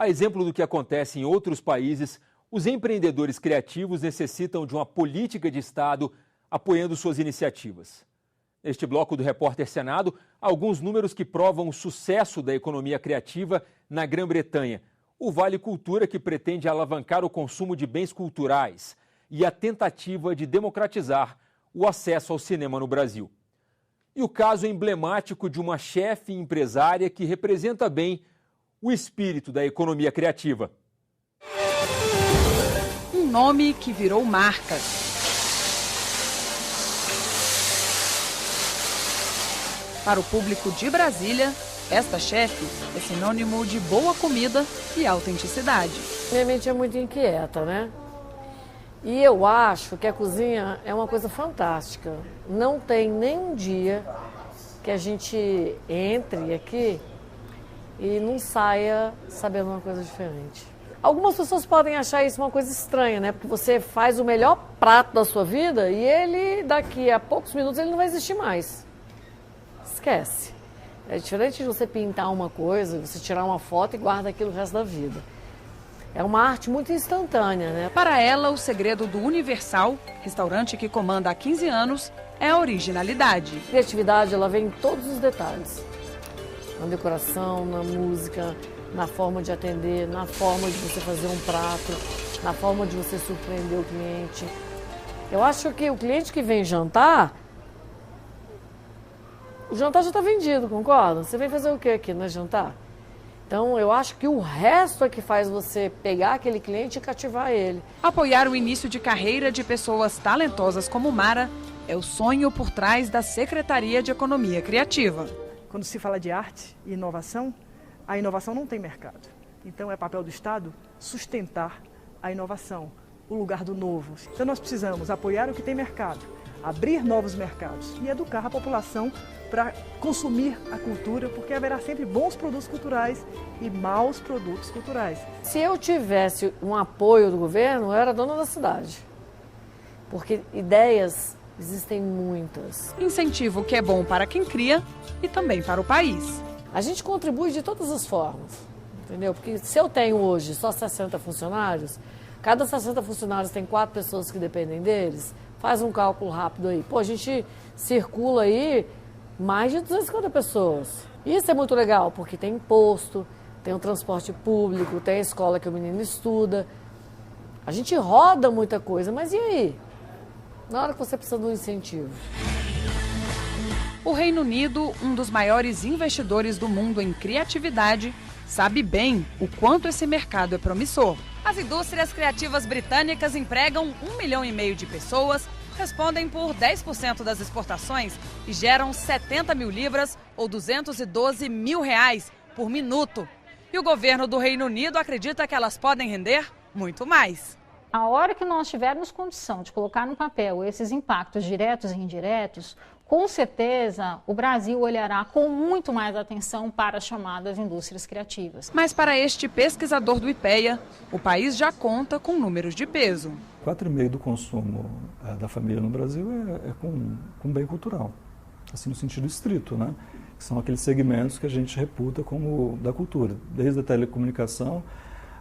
A exemplo do que acontece em outros países, os empreendedores criativos necessitam de uma política de Estado apoiando suas iniciativas. Neste bloco do Repórter Senado, alguns números que provam o sucesso da economia criativa na Grã-Bretanha. O Vale Cultura, que pretende alavancar o consumo de bens culturais, e a tentativa de democratizar o acesso ao cinema no Brasil. E o caso emblemático de uma chefe empresária que representa bem o espírito da economia criativa. Um nome que virou marca. Para o público de Brasília, esta chefe é sinônimo de boa comida e autenticidade. Minha mente é muito inquieta, né? E eu acho que a cozinha é uma coisa fantástica. Não tem nenhum dia que a gente entre aqui e não saia sabendo uma coisa diferente. Algumas pessoas podem achar isso uma coisa estranha, né? Porque você faz o melhor prato da sua vida e ele, daqui a poucos minutos, ele não vai existir mais. Esquece. É diferente de você pintar uma coisa, você tirar uma foto e guarda aquilo o resto da vida. É uma arte muito instantânea, né? Para ela, o segredo do Universal, restaurante que comanda há 15 anos, é a originalidade. A criatividade, ela vem em todos os detalhes. Na decoração, na música, na forma de atender, na forma de você fazer um prato, na forma de você surpreender o cliente. Eu acho que o cliente que vem jantar, o jantar já está vendido, concorda? Você vem fazer o que aqui, não é jantar? Então, eu acho que o resto é que faz você pegar aquele cliente e cativar ele. Apoiar o início de carreira de pessoas talentosas como Mara é o sonho por trás da Secretaria de Economia Criativa. Quando se fala de arte e inovação, a inovação não tem mercado. Então, é papel do Estado sustentar a inovação, o lugar do novo. Então, nós precisamos apoiar o que tem mercado, abrir novos mercados e educar a população para consumir a cultura, porque haverá sempre bons produtos culturais e maus produtos culturais. Se eu tivesse um apoio do governo, eu era dona da cidade. Porque ideias existem muitas. Incentivo que é bom para quem cria e também para o país. A gente contribui de todas as formas, entendeu? Porque se eu tenho hoje só 60 funcionários, cada 60 funcionários tem 4 pessoas que dependem deles, faz um cálculo rápido aí. Pô, a gente circula aí mais de 250 pessoas. Isso é muito legal, porque tem imposto, tem o transporte público, tem a escola que o menino estuda. A gente roda muita coisa, mas e aí? Na hora que você precisa de um incentivo. O Reino Unido, um dos maiores investidores do mundo em criatividade, sabe bem o quanto esse mercado é promissor. As indústrias criativas britânicas empregam 1,5 milhão de pessoas, respondem por 10% das exportações e geram 70 mil libras ou 212 mil reais por minuto. E o governo do Reino Unido acredita que elas podem render muito mais. A hora que nós tivermos condição de colocar no papel esses impactos diretos e indiretos, com certeza o Brasil olhará com muito mais atenção para as chamadas indústrias criativas. Mas para este pesquisador do IPEA, o país já conta com números de peso. 4,5% do consumo da família no Brasil é com bem cultural, assim no sentido estrito, né? Que são aqueles segmentos que a gente reputa como da cultura, desde a telecomunicação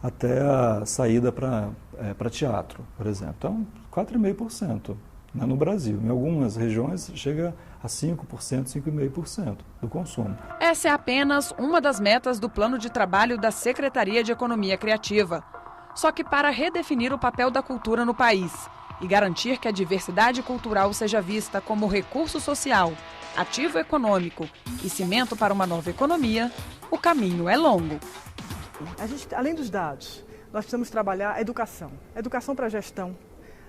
até a saída para teatro, por exemplo. Então, 4,5%, né, no Brasil. Em algumas regiões chega a 5%, 5,5% do consumo. Essa é apenas uma das metas do plano de trabalho da Secretaria de Economia Criativa. Só que para redefinir o papel da cultura no país e garantir que a diversidade cultural seja vista como recurso social, ativo econômico e cimento para uma nova economia, o caminho é longo. A gente, além dos dados, nós precisamos trabalhar a educação para a gestão,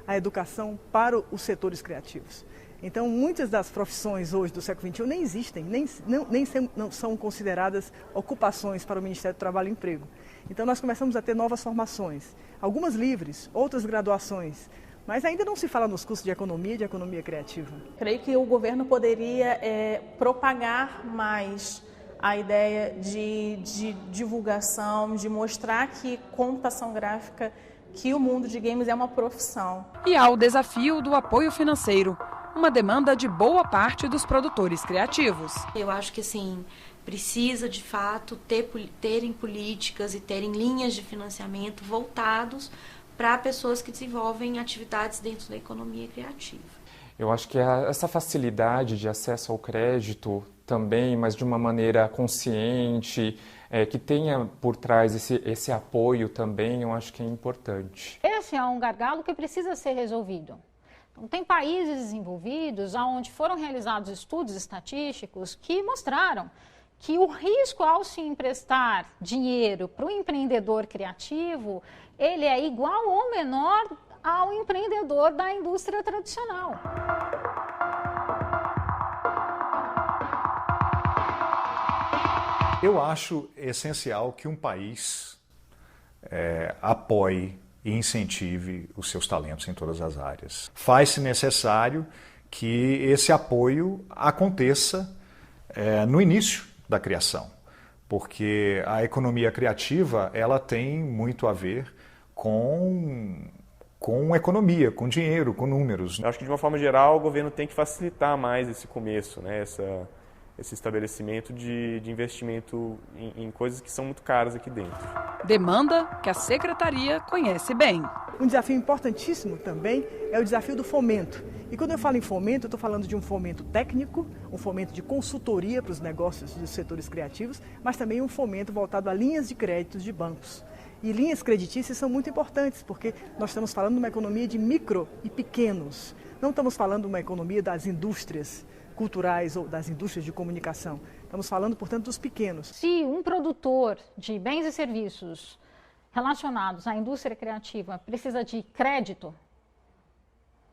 a educação para os setores criativos. Então, muitas das profissões hoje do século XXI nem existem, não são consideradas ocupações para o Ministério do Trabalho e Emprego. Então, nós começamos a ter novas formações, algumas livres, outras graduações, mas ainda não se fala nos cursos de economia e de economia criativa. Creio que o governo poderia propagar mais a ideia de divulgação, de mostrar que computação gráfica, que o mundo de games é uma profissão. E há o desafio do apoio financeiro. uma demanda de boa parte dos produtores criativos. Eu acho que, assim, precisa, de fato, terem políticas e terem linhas de financiamento voltados para pessoas que desenvolvem atividades dentro da economia criativa. Eu acho que essa facilidade de acesso ao crédito também, mas de uma maneira consciente, que tenha por trás esse apoio também, eu acho que é importante. Esse é um gargalo que precisa ser resolvido. Então, tem países desenvolvidos onde foram realizados estudos estatísticos que mostraram que o risco ao se emprestar dinheiro para o empreendedor criativo, ele é igual ou menor ao empreendedor da indústria tradicional. Eu acho essencial que um país apoie e incentive os seus talentos em todas as áreas. Faz-se necessário que esse apoio aconteça no início da criação, porque a economia criativa ela tem muito a ver com economia, com dinheiro, com números. Eu acho que, de uma forma geral, o governo tem que facilitar mais esse começo, né? Esse estabelecimento de investimento em coisas que são muito caras aqui dentro. Demanda que a Secretaria conhece bem. Um desafio importantíssimo também é o desafio do fomento. E quando eu falo em fomento, eu estou falando de um fomento técnico, um fomento de consultoria para os negócios dos setores criativos, mas também um fomento voltado a linhas de créditos de bancos. E linhas creditícias são muito importantes, porque nós estamos falando de uma economia de micro e pequenos. Não estamos falando de uma economia das indústrias culturais ou das indústrias de comunicação. Estamos falando, portanto, dos pequenos. Se um produtor de bens e serviços relacionados à indústria criativa precisa de crédito,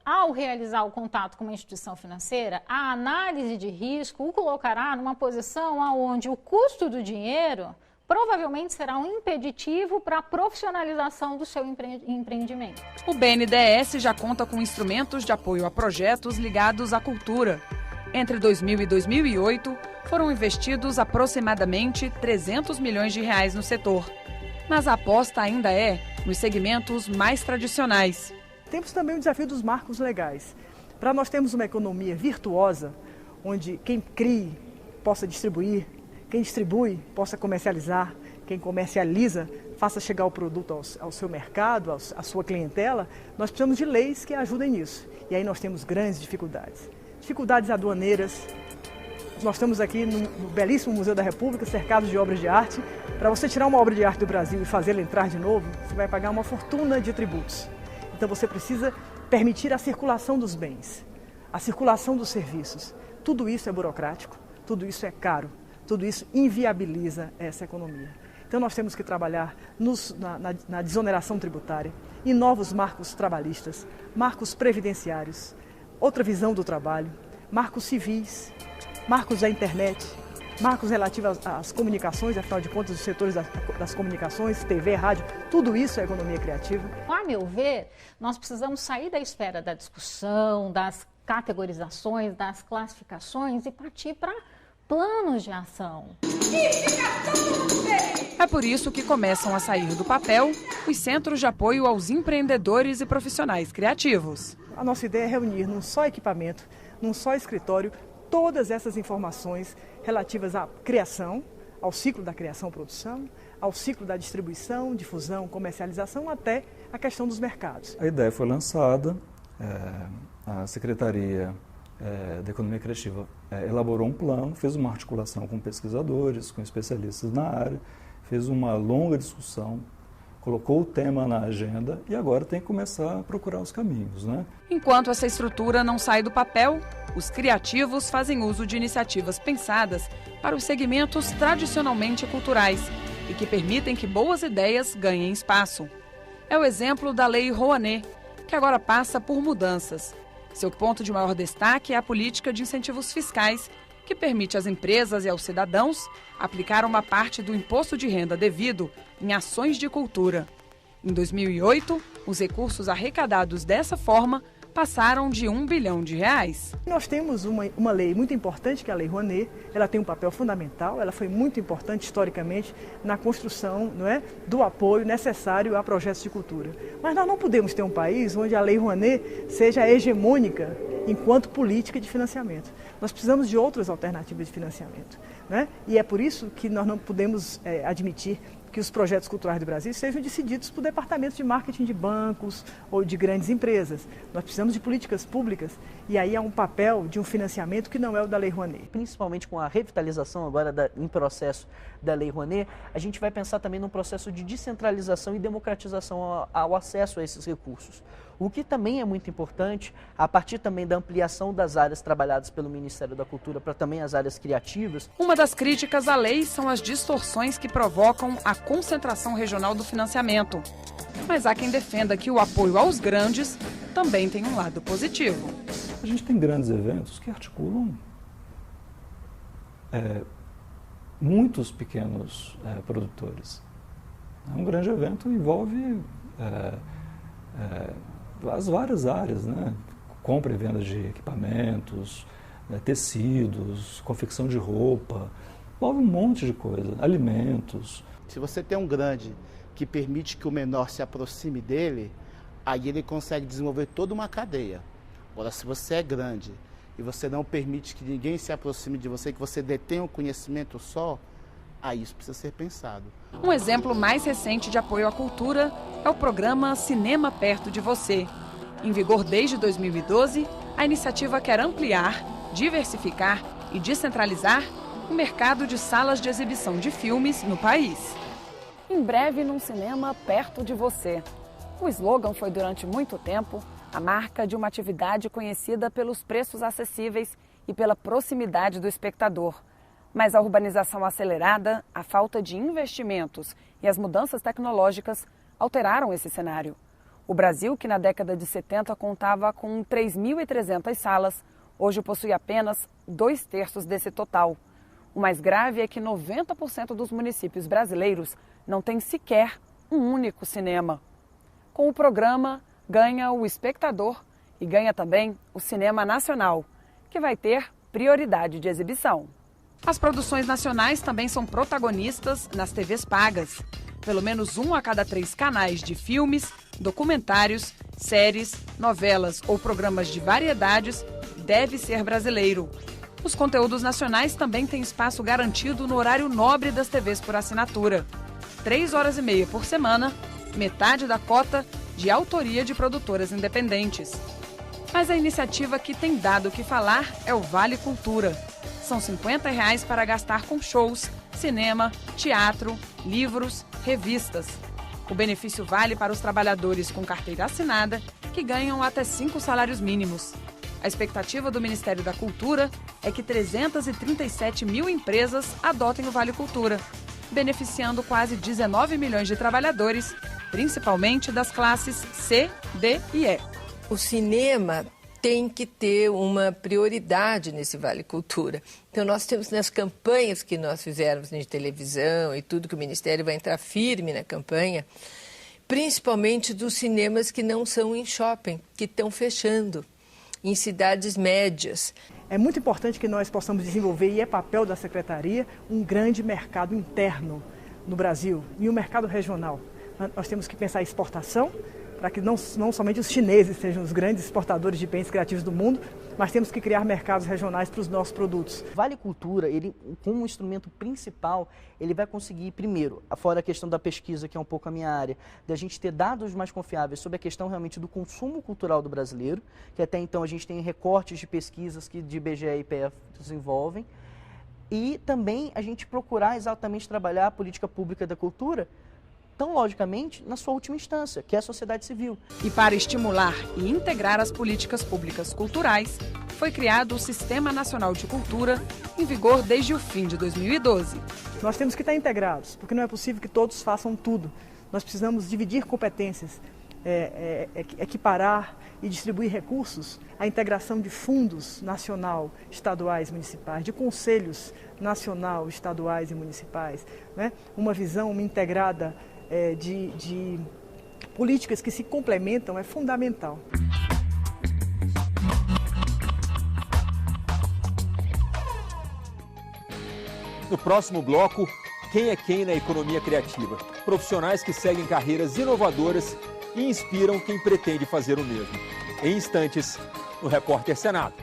ao realizar o contato com uma instituição financeira, a análise de risco o colocará numa posição onde o custo do dinheiro provavelmente será um impeditivo para a profissionalização do seu empreendimento. O BNDES já conta com instrumentos de apoio a projetos ligados à cultura. Entre 2000 e 2008, foram investidos aproximadamente 300 milhões de reais no setor. Mas a aposta ainda é nos segmentos mais tradicionais. Temos também o desafio dos marcos legais. Para nós termos uma economia virtuosa, onde quem crie possa distribuir, quem distribui possa comercializar, quem comercializa faça chegar o produto ao seu mercado, à sua clientela, nós precisamos de leis que ajudem nisso. E aí nós temos grandes dificuldades. Dificuldades aduaneiras. Nós estamos aqui no belíssimo Museu da República, cercados de obras de arte. Para você tirar uma obra de arte do Brasil e fazê-la entrar de novo, você vai pagar uma fortuna de tributos. Então você precisa permitir a circulação dos bens, a circulação dos serviços. Tudo isso é burocrático, tudo isso é caro, tudo isso inviabiliza essa economia. Então nós temos que trabalhar na desoneração tributária, em novos marcos trabalhistas, marcos previdenciários, outra visão do trabalho, marcos civis, marcos da internet, marcos relativos às comunicações, afinal de contas, os setores das comunicações, TV, rádio, tudo isso é economia criativa. A meu ver, nós precisamos sair da esfera da discussão, das categorizações, das classificações e partir para planos de ação. É por isso que começam a sair do papel os centros de apoio aos empreendedores e profissionais criativos. A nossa ideia é reunir num só equipamento, num só escritório, todas essas informações relativas à criação, ao ciclo da criação-produção, ao ciclo da distribuição, difusão, comercialização, até a questão dos mercados. A ideia foi lançada, a Secretaria da Economia Criativa elaborou um plano, fez uma articulação com pesquisadores, com especialistas na área, fez uma longa discussão, colocou o tema na agenda e agora tem que começar a procurar os caminhos, né? Enquanto essa estrutura não sai do papel, os criativos fazem uso de iniciativas pensadas para os segmentos tradicionalmente culturais e que permitem que boas ideias ganhem espaço. É o exemplo da Lei Rouanet, que agora passa por mudanças. Seu ponto de maior destaque é a política de incentivos fiscais, que permite às empresas e aos cidadãos aplicar uma parte do imposto de renda devido em ações de cultura. Em 2008, os recursos arrecadados dessa forma passaram de R$1 bilhão. Nós temos uma lei muito importante, que é a Lei Rouanet. Ela tem um papel fundamental, ela foi muito importante historicamente na construção, não é, do apoio necessário a projetos de cultura. Mas nós não podemos ter um país onde a Lei Rouanet seja hegemônica enquanto política de financiamento. Nós precisamos de outras alternativas de financiamento, né? E é por isso que nós não podemos admitir que os projetos culturais do Brasil sejam decididos por departamentos de marketing de bancos ou de grandes empresas. Nós precisamos de políticas públicas e aí há um papel de um financiamento que não é o da Lei Rouanet. Principalmente com a revitalização agora em processo da Lei Rouanet, a gente vai pensar também num processo de descentralização e democratização ao acesso a esses recursos. O que também é muito importante, a partir também da ampliação das áreas trabalhadas pelo Ministério da Cultura para também as áreas criativas. Uma das críticas à lei são as distorções que provocam a concentração regional do financiamento. Mas há quem defenda que o apoio aos grandes também tem um lado positivo. A gente tem grandes eventos que articulam muitos pequenos produtores. Um grande evento envolve as várias áreas, né? Compra e venda de equipamentos, tecidos, confecção de roupa, envolve um monte de coisa, alimentos. Se você tem um grande que permite que o menor se aproxime dele, aí ele consegue desenvolver toda uma cadeia. Agora, se você é grande e você não permite que ninguém se aproxime de você, que você detenha um conhecimento só, aí isso precisa ser pensado. Um exemplo mais recente de apoio à cultura é o programa Cinema Perto de Você. Em vigor desde 2012, a iniciativa quer ampliar, diversificar e descentralizar o mercado de salas de exibição de filmes no país. Em breve, num cinema perto de você. O slogan foi durante muito tempo a marca de uma atividade conhecida pelos preços acessíveis e pela proximidade do espectador. Mas a urbanização acelerada, a falta de investimentos e as mudanças tecnológicas alteraram esse cenário. O Brasil, que na década de 70 contava com 3.300 salas, hoje possui apenas 2/3 desse total. O mais grave é que 90% dos municípios brasileiros não têm sequer um único cinema. Com o programa, ganha o espectador e ganha também o cinema nacional, que vai ter prioridade de exibição. As produções nacionais também são protagonistas nas TVs pagas. Pelo menos 1 a cada 3 canais de filmes, documentários, séries, novelas ou programas de variedades deve ser brasileiro. Os conteúdos nacionais também têm espaço garantido no horário nobre das TVs por assinatura. 3 horas e meia por semana, metade da cota de autoria de produtoras independentes. Mas a iniciativa que tem dado o que falar é o Vale Cultura. São R$ 50 para gastar com shows, cinema, teatro, livros, revistas. O benefício vale para os trabalhadores com carteira assinada, que ganham até 5 salários mínimos. A expectativa do Ministério da Cultura é que 337 mil empresas adotem o Vale Cultura, beneficiando quase 19 milhões de trabalhadores, principalmente das classes C, D e E. O cinema tem que ter uma prioridade nesse Vale Cultura. Então, nós temos nas campanhas que nós fizemos de televisão e tudo, que o Ministério vai entrar firme na campanha, principalmente dos cinemas que não são em shopping, que estão fechando, em cidades médias. É muito importante que nós possamos desenvolver, e é papel da Secretaria, um grande mercado interno no Brasil e um mercado regional. Nós temos que pensar em exportação, para que não somente os chineses sejam os grandes exportadores de bens criativos do mundo, mas temos que criar mercados regionais para os nossos produtos. Vale Cultura, ele, como instrumento principal, ele vai conseguir, primeiro, fora a questão da pesquisa, que é um pouco a minha área, de a gente ter dados mais confiáveis sobre a questão realmente do consumo cultural do brasileiro, que até então a gente tem recortes de pesquisas que de IBGE e IPF desenvolvem, e também a gente procurar exatamente trabalhar a política pública da cultura, tão logicamente, na sua última instância, que é a sociedade civil. E para estimular e integrar as políticas públicas culturais, foi criado o Sistema Nacional de Cultura, em vigor desde o fim de 2012. Nós temos que estar integrados, porque não é possível que todos façam tudo. Nós precisamos dividir competências, equiparar e distribuir recursos, a integração de fundos nacional, estaduais, municipais, de conselhos nacional, estaduais e municipais, né? Uma visão integrada de políticas que se complementam é fundamental. No próximo bloco, quem é quem na economia criativa? Profissionais que seguem carreiras inovadoras e inspiram quem pretende fazer o mesmo. Em instantes, no Repórter Senado.